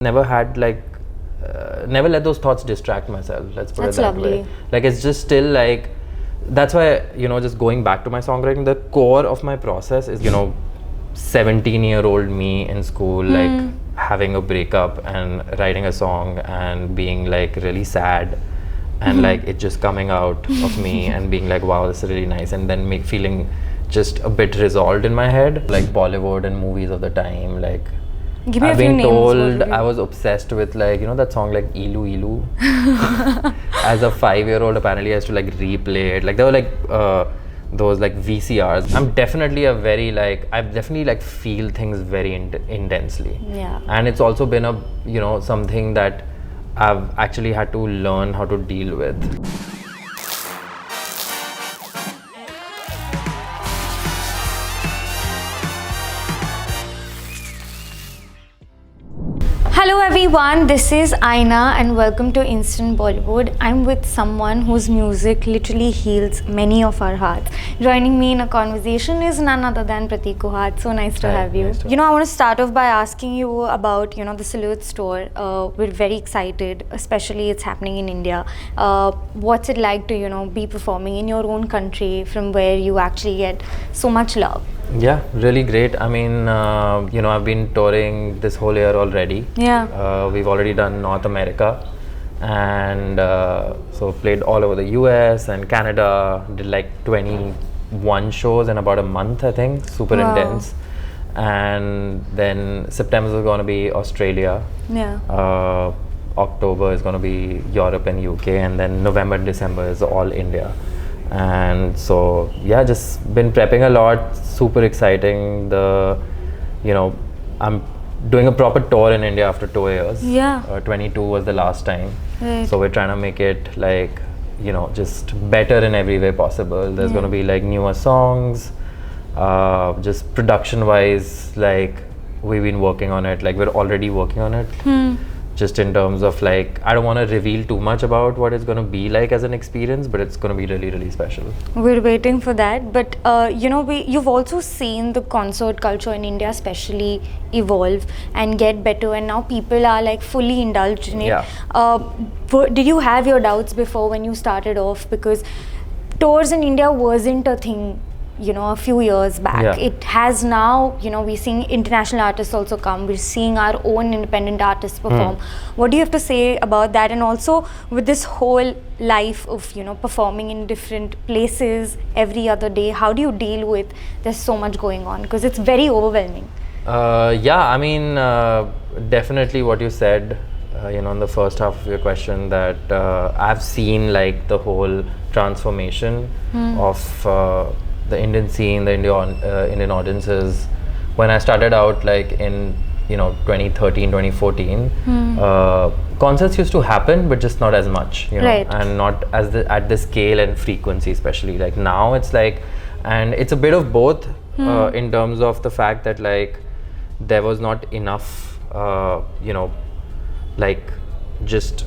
Never had like, never let those thoughts distract myself. Let's put That's it that lovely. way. Like it's just still like, that's why, just going back to my songwriting, the core of my process is, 17-year-old me in school, like having a breakup and writing a song and being like really sad and like it just coming out of me and being like, wow, this is really nice. And then feeling just a bit resolved in my head, like Bollywood and movies of the time, like Give me I've a few been names, told I was obsessed with like, that song like Ilu Ilu. As a 5-year-old, apparently I used to like replay it. Like there were like those like VCRs. I'm definitely a very like, I've definitely like feel things very intensely. Yeah. And it's also been a, something that I've actually had to learn how to deal with. Hello everyone, this is Aina and welcome to Instant Bollywood. I'm with someone whose music literally heals many of our hearts. Joining me in a conversation is none other than Prateek Kuhaad. So nice to have you. Nice to I want to start off by asking you about, the Silhouette store. We're very excited, especially it's happening in India. What's it like to, be performing in your own country from where you actually get so much love? Yeah, really great. I mean, I've been touring this whole year already. Yeah. We've already done North America and so played all over the US and Canada, did like 21 shows in about a month, I think, super Wow. intense. And then September is going to be Australia. Yeah. October is going to be Europe and UK, and then November and December is all India. And so yeah, just been prepping a lot, super exciting. I'm doing a proper tour in India after 2 years. Yeah. 22 was the last time. Right. So we're trying to make it like, just better in every way possible. There's going to be like newer songs, just production wise, like we've been working on it, like we're already working on it. Just in terms of like, I don't want to reveal too much about what it's going to be like as an experience, but it's going to be really, really special. We're waiting for that, but you've also seen the concert culture in India especially evolve and get better, and now people are like fully indulged in it. Yeah. Did you have your doubts before when you started off? Because tours in India wasn't a thing, a few years back. Yeah. It has now, we're seeing international artists also come. We're seeing our own independent artists perform. What do you have to say about that? And also with this whole life of, performing in different places every other day, how do you deal with there's so much going on? Because it's very overwhelming. Yeah, I mean, definitely what you said, in the first half of your question, that I've seen like the whole transformation of the Indian scene, the Indian audiences. When I started out like in 2013, 2014, concerts used to happen, but just not as much, Right. and not at the scale and frequency, especially. Like now it's like, and it's a bit of both in terms of the fact that like there was not enough, like just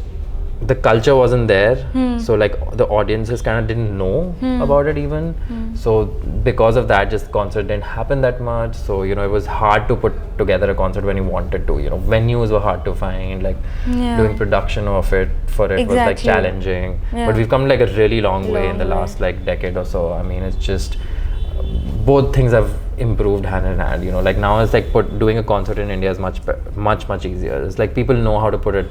the culture wasn't there, so like the audiences kind of didn't know about it even. So because of that, just concert didn't happen that much. So it was hard to put together a concert when you wanted to. Venues were hard to find. Like doing production of it was like Exactly. challenging. Yeah. But we've come like a really long way in the Long way. last like decade or so. I mean, it's just both things have improved hand in hand. Like now it's like doing a concert in India is much easier. It's like people know how to put it,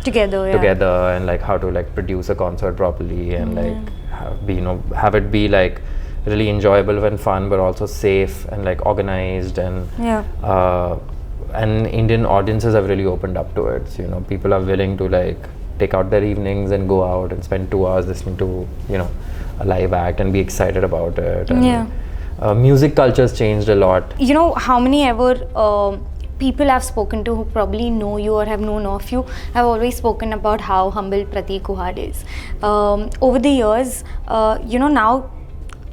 Together, yeah. together, and like how to like produce a concert properly, and like have it be like really enjoyable and fun, but also safe and like organized, and and Indian audiences have really opened up to it. So, people are willing to like take out their evenings and go out and spend 2 hours listening to a live act and be excited about it. And, music culture's changed a lot. How many ever people I've spoken to who probably know you or have known of you have always spoken about how humble Prateek Kuhaad is. Over the years, now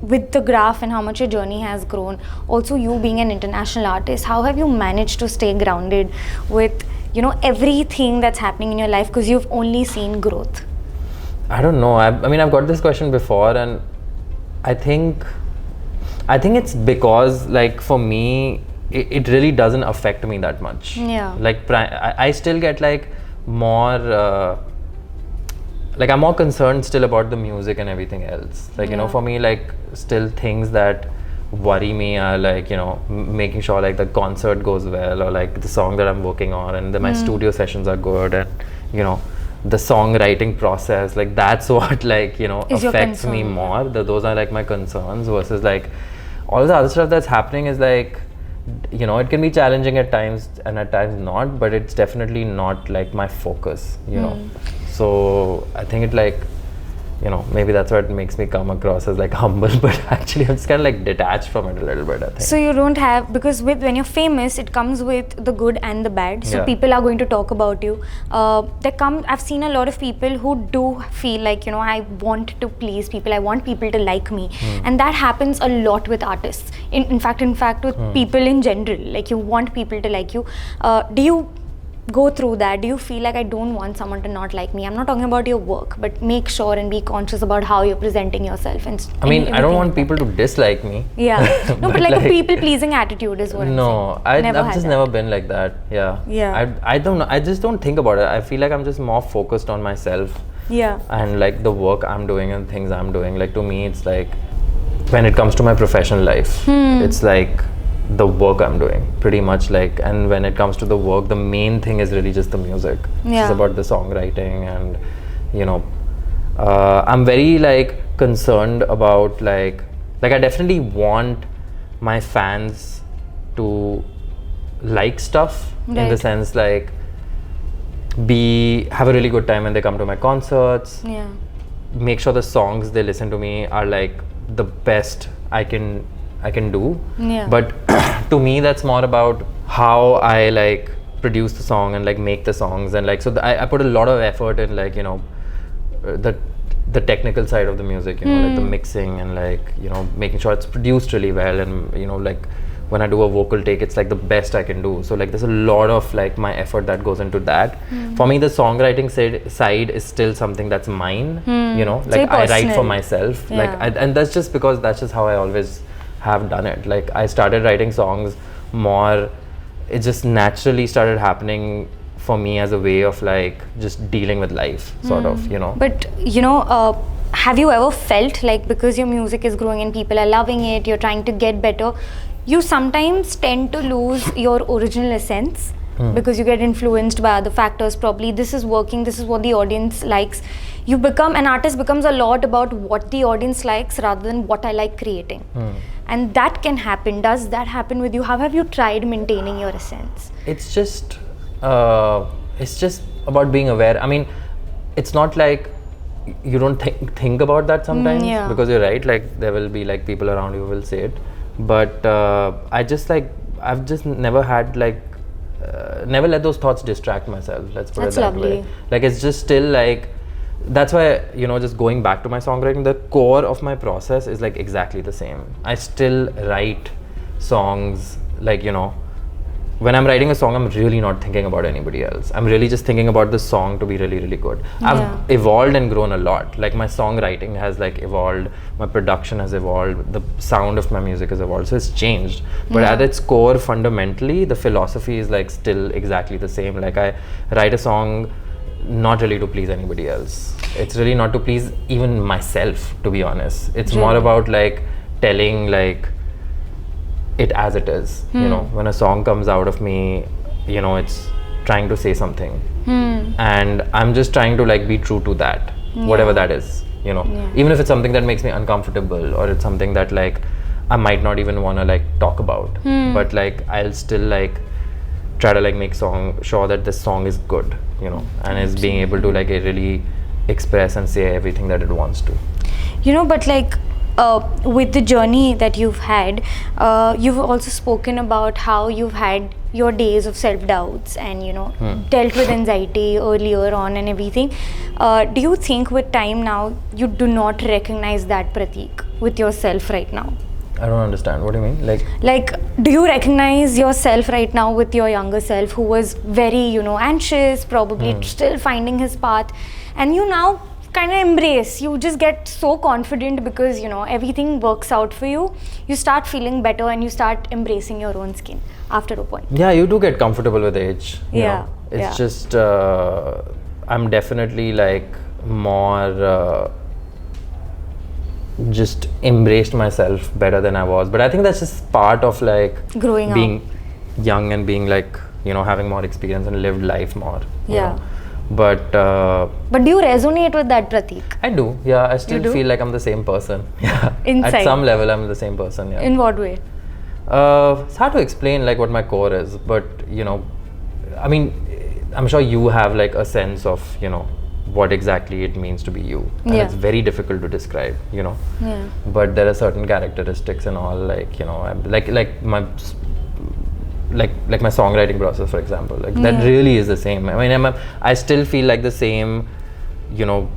with the graph and how much your journey has grown, also you being an international artist, how have you managed to stay grounded with, everything that's happening in your life, because you've only seen growth? I don't know. I mean, I've got this question before, and I think it's because like for me, it really doesn't affect me that much. Yeah. Like I still get like more like I'm more concerned still about the music and everything else. Like, you know, for me, like still things that worry me are like, you know, making sure like the concert goes well, or like the song that I'm working on, and then my studio sessions are good, and you know, the songwriting process, like that's what like, you know, affects me more. Those are like my concerns, versus like all the other stuff that's happening is like, you know, it can be challenging at times and at times not, but it's definitely not like my focus, you know. So I think it like, you know, maybe that's what makes me come across as like humble, but actually I'm just kind of like detached from it a little bit, I think. So you don't have, because when you're famous, it comes with the good and the bad. So people are going to talk about you. I've seen a lot of people who do feel like, you know, I want to please people, I want people to like me, and that happens a lot with artists. In fact with people in general, like you want people to like you. Do you go through that? Do you feel like I don't want someone to not like me? I'm not talking about your work, but make sure and be conscious about how you're presenting yourself. And I mean, I don't want people to dislike me. Yeah. No, but like a people-pleasing attitude is what I'm saying. I've just never been like that. Yeah. I don't know. I just don't think about it. I feel like I'm just more focused on myself. Yeah. And like the work I'm doing and things I'm doing. Like to me, it's like when it comes to my professional life, it's like the work I'm doing pretty much, like, and when it comes to the work, the main thing is really just the music. It's about the songwriting, and you know, I'm very like concerned about like I definitely want my fans to like stuff, in the sense like have a really good time when they come to my concerts. Make sure the songs they listen to me are like the best I can do. But to me that's more about how I like produce the song and like make the songs, and like so I put a lot of effort in like, you know, the technical side of the music, you know, like the mixing and like, you know, making sure it's produced really well, and you know, like when I do a vocal take, it's like the best I can do. So like there's a lot of like my effort that goes into that. For me, the songwriting side is still something that's mine, you know, like I write for myself, like and that's just because that's just how I always have done it. Like I started writing songs more, it just naturally started happening for me as a way of like just dealing with life, sort of, you know. But you know, have you ever felt like because your music is growing and people are loving it, you're trying to get better, you sometimes tend to lose your original essence because you get influenced by other factors? Probably this is working, this is what the audience likes. An artist becomes a lot about what the audience likes rather than what I like creating. And that can happen. Does that happen with you? How have you tried maintaining your essence? It's just about being aware. I mean, it's not like you don't think about that sometimes, because you're right, like there will be like people around you who will say it, but I've just never had like never let those thoughts distract myself, let's put it that way. Like it's just still like, that's why, you know, just going back to my songwriting, the core of my process is like exactly the same. I still write songs, like, you know, when I'm writing a song, I'm really not thinking about anybody else. I'm really just thinking about the song to be really, really good. I've evolved and grown a lot. Like my songwriting has like evolved, my production has evolved, the sound of my music has evolved, so it's changed. But at its core, fundamentally, the philosophy is like still exactly the same. Like I write a song not really to please anybody else. It's really not to please even myself, to be honest. It's more about like telling like it as it is. You know, when a song comes out of me, you know, it's trying to say something, and I'm just trying to like be true to that, whatever that is, you know. Even if it's something that makes me uncomfortable, or it's something that like I might not even want to like talk about, but like I'll still like try to like make sure that this song is good, you know, and is being able to like really express and say everything that it wants to. You know, but like with the journey that you've had, you've also spoken about how you've had your days of self-doubts and, you know, dealt with anxiety earlier on and everything. Do you think with time now you do not recognize that, Prateek, with yourself right now? I don't understand. What do you mean? Like, do you recognize yourself right now with your younger self, who was very, you know, anxious, probably still finding his path, and you now kind of embrace. You just get so confident because, you know, everything works out for you. You start feeling better and you start embracing your own skin after a point. Yeah, you do get comfortable with age. You Yeah, know. It's yeah. just, I'm definitely like more, just embraced myself better than I was. But I think that's just part of like Growing being young and being like, you know, having more experience and lived life more. You Yeah. know. But But do you resonate with that, Prateek? I do. Yeah, I still do? feel like I'm the same person. Yeah. Inside. At some level, I'm the same person. Yeah. In what way? It's hard to explain like what my core is, but you know, I mean, I'm sure you have like a sense of, you know, what exactly it means to be you, and Yeah. it's very difficult to describe, you know. Yeah. But there are certain characteristics and all, like, you know, like my my songwriting process, for example, like that really is the same. I mean, I still feel like the same, you know,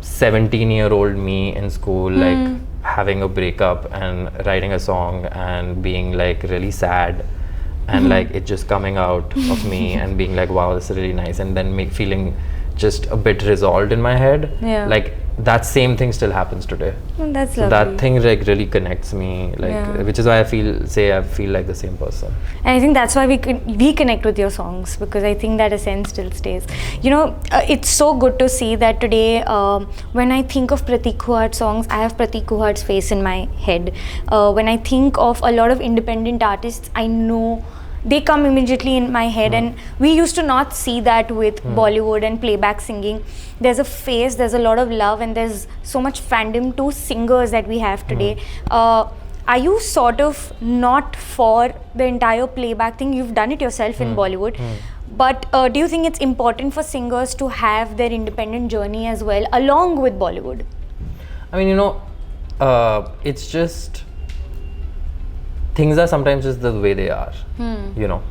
17-year-old me in school, like having a breakup and writing a song and being like really sad and like it just coming out of me and being like, wow, this is really nice, and then feeling just a bit resolved in my head. Yeah. Like that same thing still happens today. Oh, that's So lovely. that thing like really connects me, like Yeah. which is why I feel like the same person. And I think that's why we connect with your songs, because I think that essence still stays. You know, it's so good to see that today. When I think of Prateek Kuhaad songs, I have Prateek Kuhaad's face in my head. When I think of a lot of independent artists, I know they come immediately in my head. And we used to not see that with Bollywood and playback singing. There's a face, there's a lot of love, and there's so much fandom to singers that we have today. Are you sort of not for the entire playback thing? You've done it yourself in Bollywood. But do you think it's important for singers to have their independent journey as well, along with Bollywood? I mean, you know, it's just things are sometimes just the way they are, you know,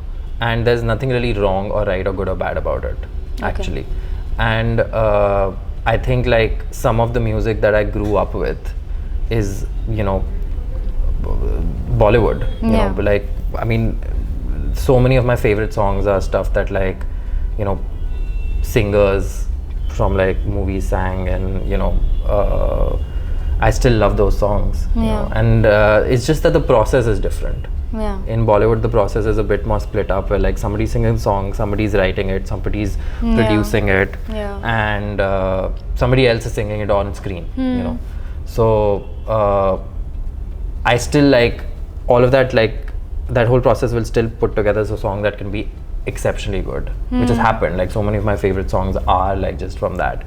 and there's nothing really wrong or right or good or bad about it, actually. And I think like some of the music that I grew up with is, you know, Bollywood, you know, but like, I mean, so many of my favorite songs are stuff that like, you know, singers from like movies sang, and you know, I still love those songs, you know, and it's just that the process is different. Yeah. In Bollywood, the process is a bit more split up, where like somebody's singing a song, somebody's writing it, somebody's producing it, and somebody else is singing it on screen, you know. So I still like all of that, like that whole process will still put together as a song that can be exceptionally good, which has happened. Like so many of my favorite songs are like just from that.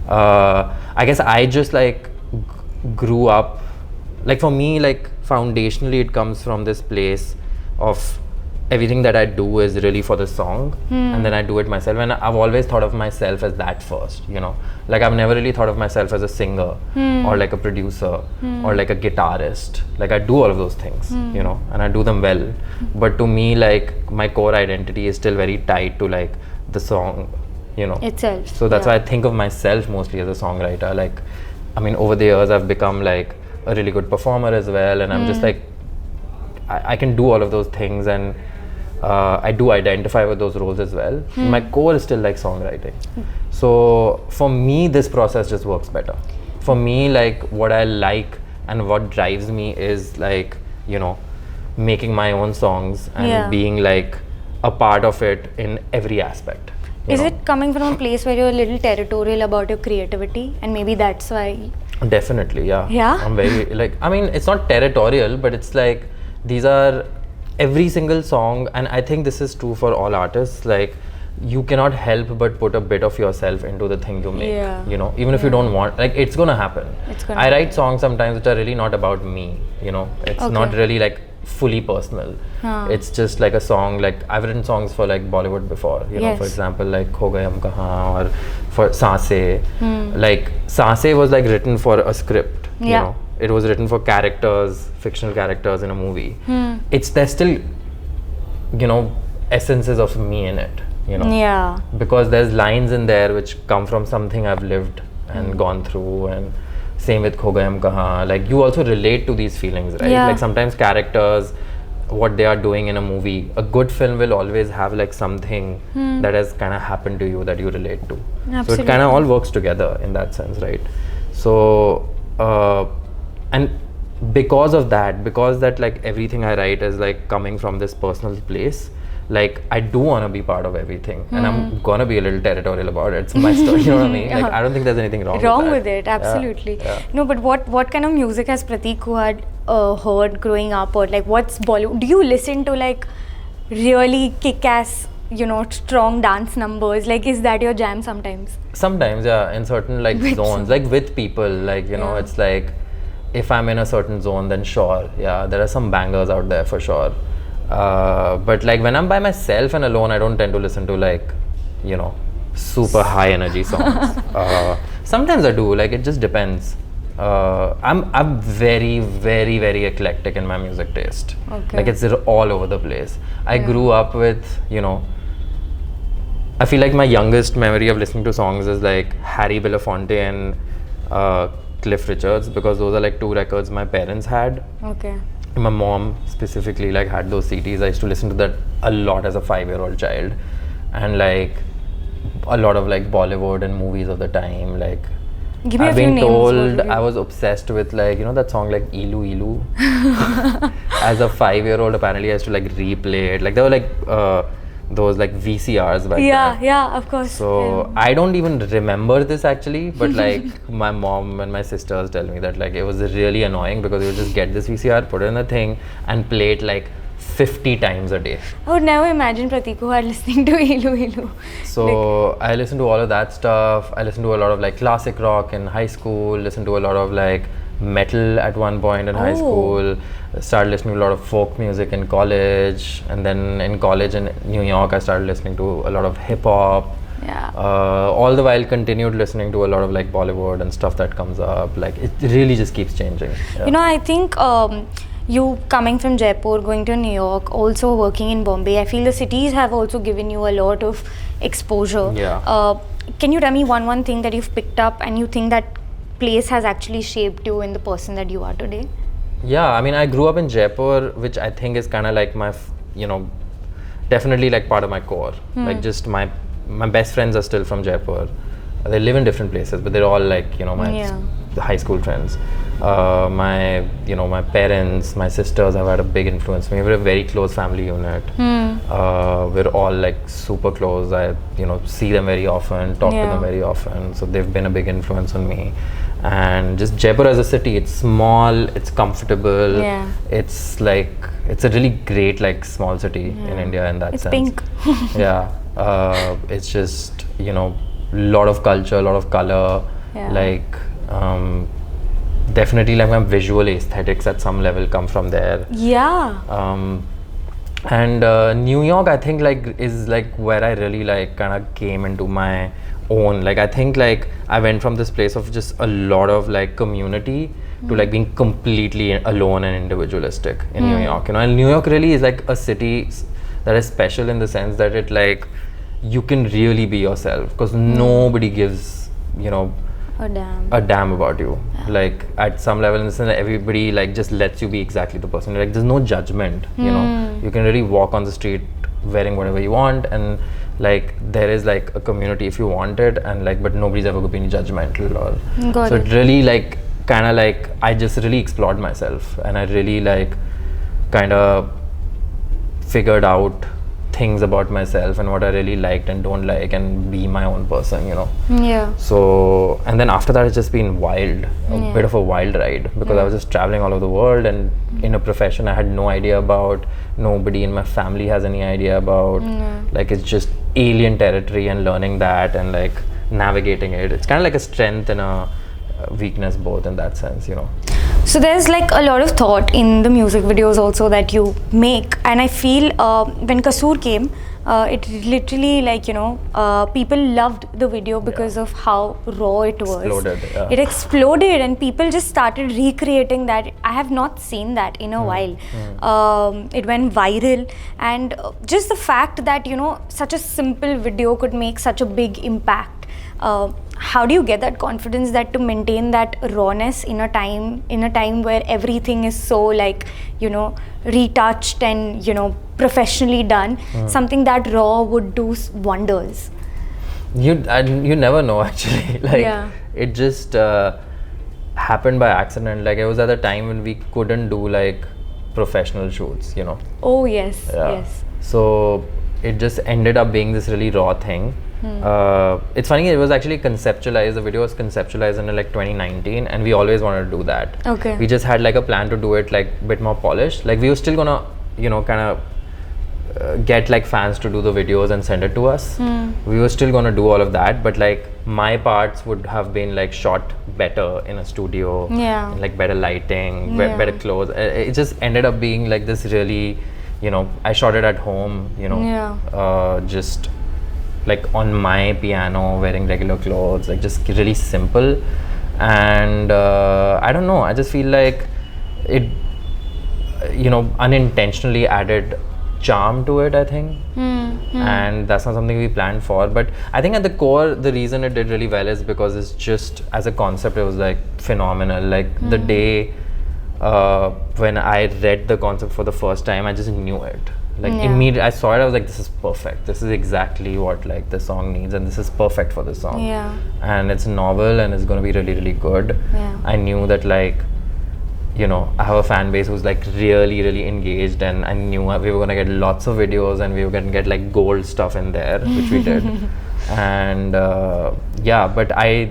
I guess I just like grew up, like for me, like foundationally it comes from this place of everything that I do is really for the song, and then I do it myself, and I've always thought of myself as that first, you know, like I've never really thought of myself as a singer or like a producer or like a guitarist. Like I do all of those things, you know, and I do them well, but to me like my core identity is still very tied to like the song, you know, Itself. So that's why I think of myself mostly as a songwriter. Like, I mean, over the years I've become like a really good performer as well, and I'm just like, I can do all of those things, and I do identify with those roles as well. My core is still like songwriting. So for me, this process just works better. For me, like what I like and what drives me is like, you know, making my own songs and being like a part of it in every aspect. Is it coming from a place where you're a little territorial about your creativity, and maybe that's why? Definitely, yeah. Yeah? I'm very like, I mean, it's not territorial, but it's like these are every single song, and I think this is true for all artists. Like, you cannot help but put a bit of yourself into the thing you make. You know, even if you don't want, like, it's gonna happen. I write songs sometimes which are really not about me. You know, it's not really like fully personal. It's just like a song. Like I've written songs for like Bollywood before, you know, for example, like Ho Gaye Hum Kahan, or for Saase. Like Saase was like written for a script, you know, it was written for characters, fictional characters in a movie. There's still, you know, essences of me in it, you know, because there's lines in there which come from something I've lived and gone through. And same with Ho Gaye Hum Kahan, like you also relate to these feelings, right? Like sometimes characters what they are doing in a movie. A good film will always have like something that has kind of happened to you that you relate to. Absolutely. So it kind of all works together in that sense, right? So and because that like everything I write is like coming from this personal place, like I do want to be part of everything, and I'm gonna be a little territorial about it. It's my story, you know what I mean? Like I don't think there's anything wrong with it. Absolutely. Yeah. No, but what kind of music has Prateek Kuhaad heard growing up, or like what's Bollywood? Do you listen to like really kick-ass, you know, strong dance numbers? Like, is that your jam sometimes? Sometimes, yeah, in certain like zones, like with people, like you know, it's like if I'm in a certain zone, then sure, yeah, there are some bangers out there for sure. But like when I'm by myself and alone, I don't tend to listen to like, you know, super high energy songs. Sometimes I do, like it just depends. I'm very, very, very eclectic in my music taste. Okay. Like it's all over the place. I grew up with, you know, I feel like my youngest memory of listening to songs is like Harry Belafonte and Cliff Richards, because those are like two records my parents had. Okay. My mom specifically like had those CDs. I used to listen to that a lot as a 5-year-old child, and like a lot of like Bollywood and movies of the time. Like Give me I've a few been names, told I was obsessed with like, you know, that song like Ilu Ilu. As a 5-year-old, apparently I used to like replay it. Like there were like those like VCRs back then. Yeah, of course. So I don't even remember this actually, but like my mom and my sisters tell me that like it was really annoying because you just get this VCR, put it in the thing, and play it like 50 times a day. I would never imagine Prateek Kuhaad listening to Ilu Ilu. So I listened to all of that stuff. I listened to a lot of like classic rock in high school, listened to a lot of like metal at one point in high school, started listening to a lot of folk music in college, and then in college in New York I started listening to a lot of hip hop. Yeah. All the while continued listening to a lot of like Bollywood and stuff that comes up. Like it really just keeps changing. Yeah. You know, I think you coming from Jaipur, going to New York, also working in Bombay, I feel the cities have also given you a lot of exposure. Yeah. Can you tell me one thing that you've picked up and you think that place has actually shaped you in the person that you are today? Yeah, I mean, I grew up in Jaipur, which I think is kind of like my, you know, definitely like part of my core. Like just my best friends are still from Jaipur. They live in different places, but they're all like, you know, my high school friends. My parents, my sisters have had a big influence on me. We're a very close family unit. We're all like super close. I, you know, see them very often, talk to them very often. So they've been a big influence on me. And just Jaipur as a city, it's small, it's comfortable. It's like, it's a really great like small city in India in that sense. It's pink. It's just, you know, lot of culture, a lot of color. Like definitely like my visual aesthetics at some level come from there. And New York, I think like is like where I really like kind of came into my own. Like I think like I went from this place of just a lot of like community to like being completely alone and individualistic in New York, you know. And New York really is like a city that is special in the sense that it like you can really be yourself because nobody gives, you know, a damn about you. Like at some level in the sense that everybody like just lets you be exactly the person. Like there's no judgment, you know. You can really walk on the street wearing whatever you want, and like there is like a community if you want it, and like but nobody's ever going to be judgmental or so it really like kind of like I just really explored myself, and I really like kind of figured out things about myself and what I really liked and don't like, and be my own person, you know. So and then after that it's just been wild, a bit of a wild ride, because I was just traveling all over the world and in a profession I had no idea about, nobody in my family has any idea about. Like it's just alien territory, and learning that and like navigating it, it's kind of like a strength and a weakness both in that sense, you know. So there's like a lot of thought in the music videos also that you make, and I feel when Kasur came, it literally like, you know, people loved the video because of how raw it was. It exploded and people just started recreating that. I have not seen that in a while. It went viral, and just the fact that, you know, such a simple video could make such a big impact. How do you get that confidence that to maintain that rawness in a time where everything is so like, retouched and, professionally done? Something that raw would do wonders. You never know actually. Like it just happened by accident. Like it was at the time when we couldn't do like professional shoots, Oh yes, yes. So it just ended up being this really raw thing. It's funny, it was actually conceptualized, the video was conceptualized in like 2019, and we always wanted to do that. Okay. We just had like a plan to do it like a bit more polished. Like we were still gonna, kind of get like fans to do the videos and send it to us. We were still gonna do all of that, but like my parts would have been like shot better in a studio, like better lighting, better clothes. It just ended up being like this really, I shot it at home, just like on my piano, wearing regular clothes, like just really simple. And I don't know, I just feel like it, unintentionally added charm to it, I think. And that's not something we planned for, but I think at the core the reason it did really well is because it's just, as a concept, it was like phenomenal. Like the day when I read the concept for the first time, I just knew it. Like immediately I saw it, I was like, this is perfect, this is exactly what like the song needs, and this is perfect for the song. And it's novel and it's going to be really, really good. I knew that like, I have a fan base who's like really, really engaged, and I knew we were going to get lots of videos and we were going to get like gold stuff in there, which we did. And but I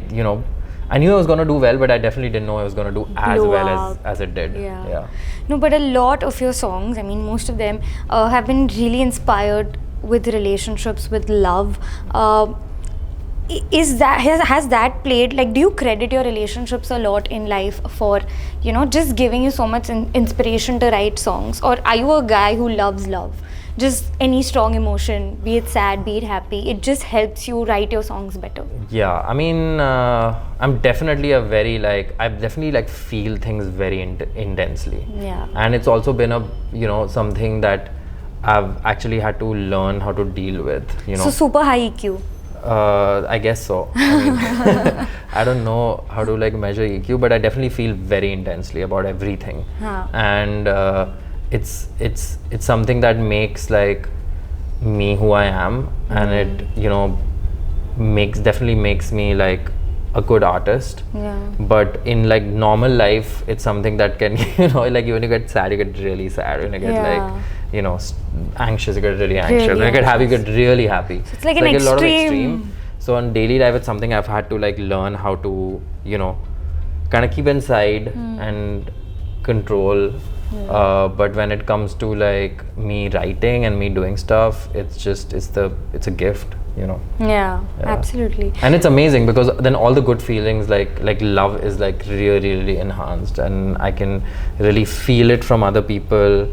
knew I was going to do well, but I definitely didn't know I was going to do as well as it did. No, but a lot of your songs, I mean most of them have been really inspired with relationships, with love. Has that played, like, do you credit your relationships a lot in life for just giving you so much inspiration to write songs? Or are you a guy who loves love, just any strong emotion, be it sad, be it happy, it just helps you write your songs better? I mean, I'm definitely a very I definitely feel things very intensely. And it's also been a something that I've actually had to learn how to deal with. So super high EQ. I guess so. I mean, I don't know how to measure EQ, but I definitely feel very intensely about everything. And it's something that makes me who I am, and it definitely makes me a good artist. But in normal life, it's something that can when you get sad, you get really sad. When you get anxious, you get really anxious. When you get happy, you get really happy. So it's like an extreme. A lot of extreme. So in daily life, it's something I've had to learn how to kind of keep inside and control. But when it comes to me writing and me doing stuff, it's a gift. Yeah, absolutely. And it's amazing because then all the good feelings like love is really, really enhanced, and I can really feel it from other people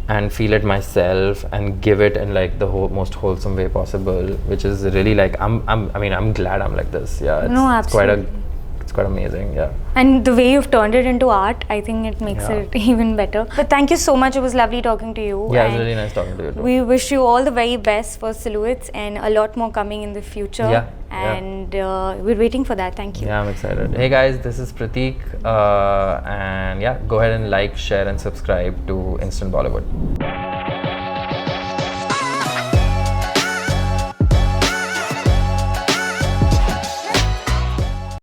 and feel it myself and give it in the most wholesome way possible, which is really I'm glad I'm like this. It's quite amazing. And the way you've turned it into art, I think it makes it even better. But thank you so much. It was lovely talking to you. It was really nice talking to you too. We wish you all the very best for Silhouettes, and a lot more coming in the future. And we're waiting for that. Thank you. I'm excited. Hey guys, this is Prateek, and go ahead and share and subscribe to Instant Bollywood.